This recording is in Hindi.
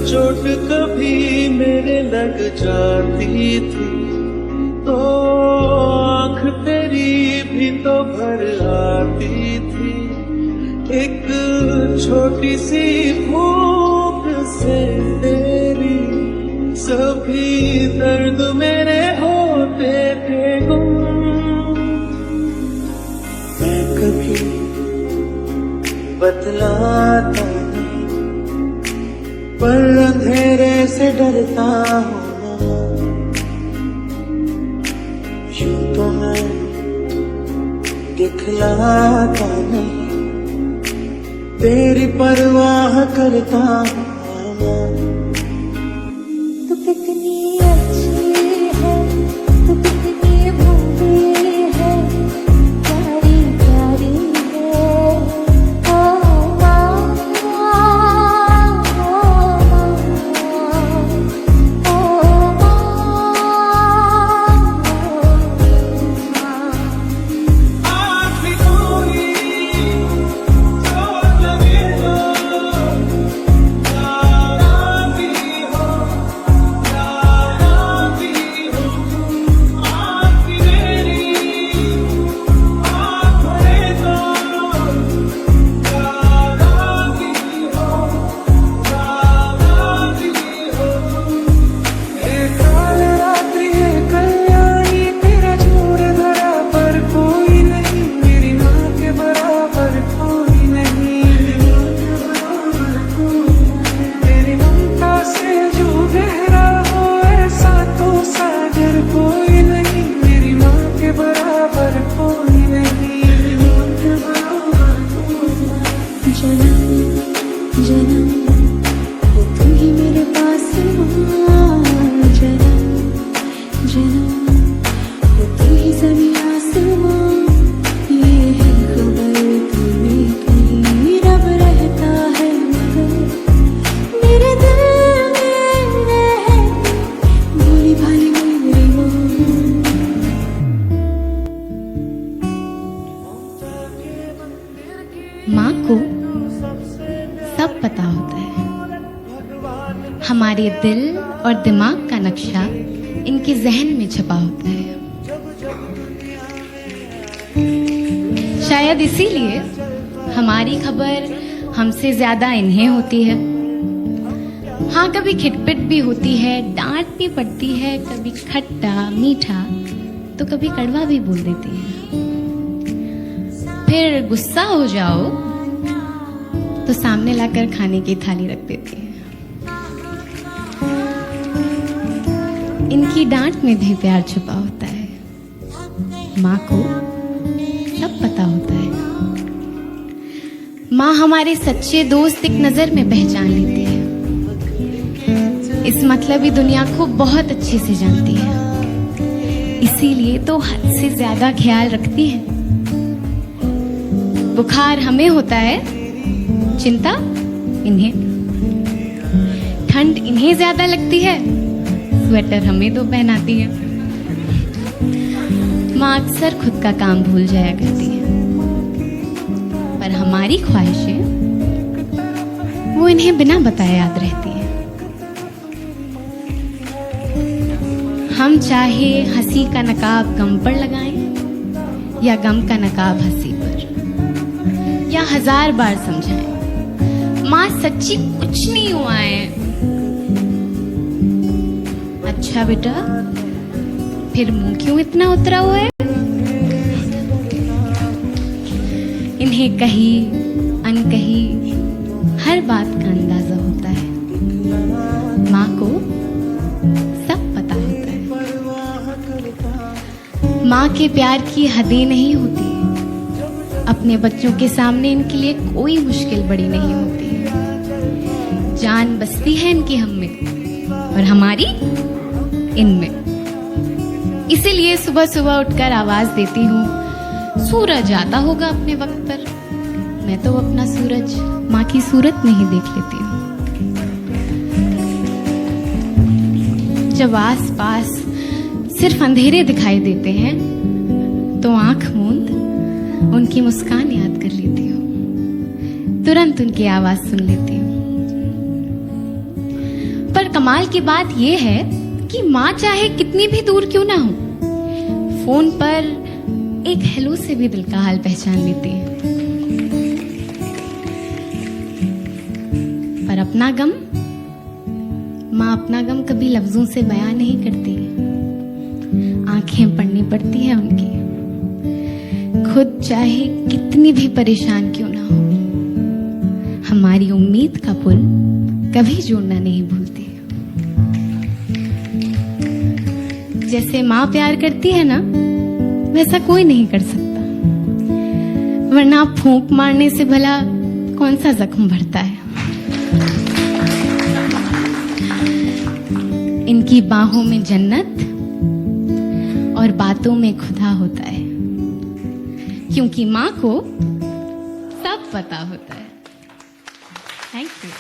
चोट कभी मेरे लग जाती थी तो आँख तेरी भी तो भर आती थी। एक छोटी सी फूंक से तेरी सभी दर्द मेरे होते थे गुम। मैं कभी बतलाता पर अंधेरे से डरता हूँ ना। यूं तो मैं दिखलाता नहीं, तेरी परवाह करता हूँ ना। तू कितनी अच्छी है, तू कितनी भोली है, प्यारी प्यारी है। ओ माँ, माँ को सब पता होता है। हमारे दिल और दिमाग का नक्शा इनके जहन में छपा होता है। शायद इसीलिए हमारी खबर हमसे ज्यादा इन्हें होती है। हाँ, कभी खिटपिट भी होती है, डांट भी पड़ती है, कभी खट्टा मीठा तो कभी कड़वा भी बोल देती है। फिर गुस्सा हो जाओ तो सामने लाकर खाने की थाली रख देती है। इनकी डांट में भी प्यार छुपा होता है। माँ को सब पता होता है। माँ हमारे सच्चे दोस्त एक नजर में पहचान लेती है। इस मतलबी दुनिया को बहुत अच्छे से जानती है, इसीलिए तो हद से ज्यादा ख्याल रखती है। बुखार हमें होता है, चिंता इन्हें। ठंड इन्हें ज्यादा लगती है, स्वेटर हमें तो पहनाती है। माँ अक्सर खुद का काम भूल जाया करती है, पर हमारी ख्वाहिशें वो इन्हें बिना बताए याद रहती है। हम चाहे हंसी का नकाब गम पर लगाएं या गम का नकाब हंसी पर, या 1000 बार समझाएं, माँ सच्ची कुछ नहीं हुआ है। अच्छा बेटा, फिर मुंह क्यों इतना उतरा हुआ है? इन्हें कही अनकही हर बात का अंदाजा होता है। माँ को सब पता होता है। माँ के प्यार की हदें नहीं होती। अपने बच्चों के सामने इनके लिए कोई मुश्किल बड़ी नहीं होती। जान बसती है इनकी हम में और हमारी इनमें। इसीलिए सुबह सुबह उठकर आवाज देती हूँ, सूरज आता होगा अपने वक्त पर। मैं तो अपना सूरज माँ की सूरत में ही देख लेती हूँ। जब आस पास सिर्फ अंधेरे दिखाई देते हैं तो आंख मूंद उनकी मुस्कान याद कर लेती हूँ। तुरंत उनकी आवाज सुन लेती हूँ। कमाल की बात यह है कि माँ चाहे कितनी भी दूर क्यों ना हो, फोन पर एक हेलो से भी दिल का हाल पहचान लेती है। पर अपना गम, माँ अपना गम कभी लफ्जों से बयां नहीं करती, आंखें पढ़नी पड़ती है उनकी। खुद चाहे कितनी भी परेशान क्यों ना हो, हमारी उम्मीद का पुल कभी जोड़ना नहीं भूलती। जैसे माँ प्यार करती है ना, वैसा कोई नहीं कर सकता, वरना फूंक मारने से भला कौन सा जख्म भरता है। इनकी बाहों में जन्नत और बातों में खुदा होता है, क्योंकि माँ को सब पता होता है। Thank you.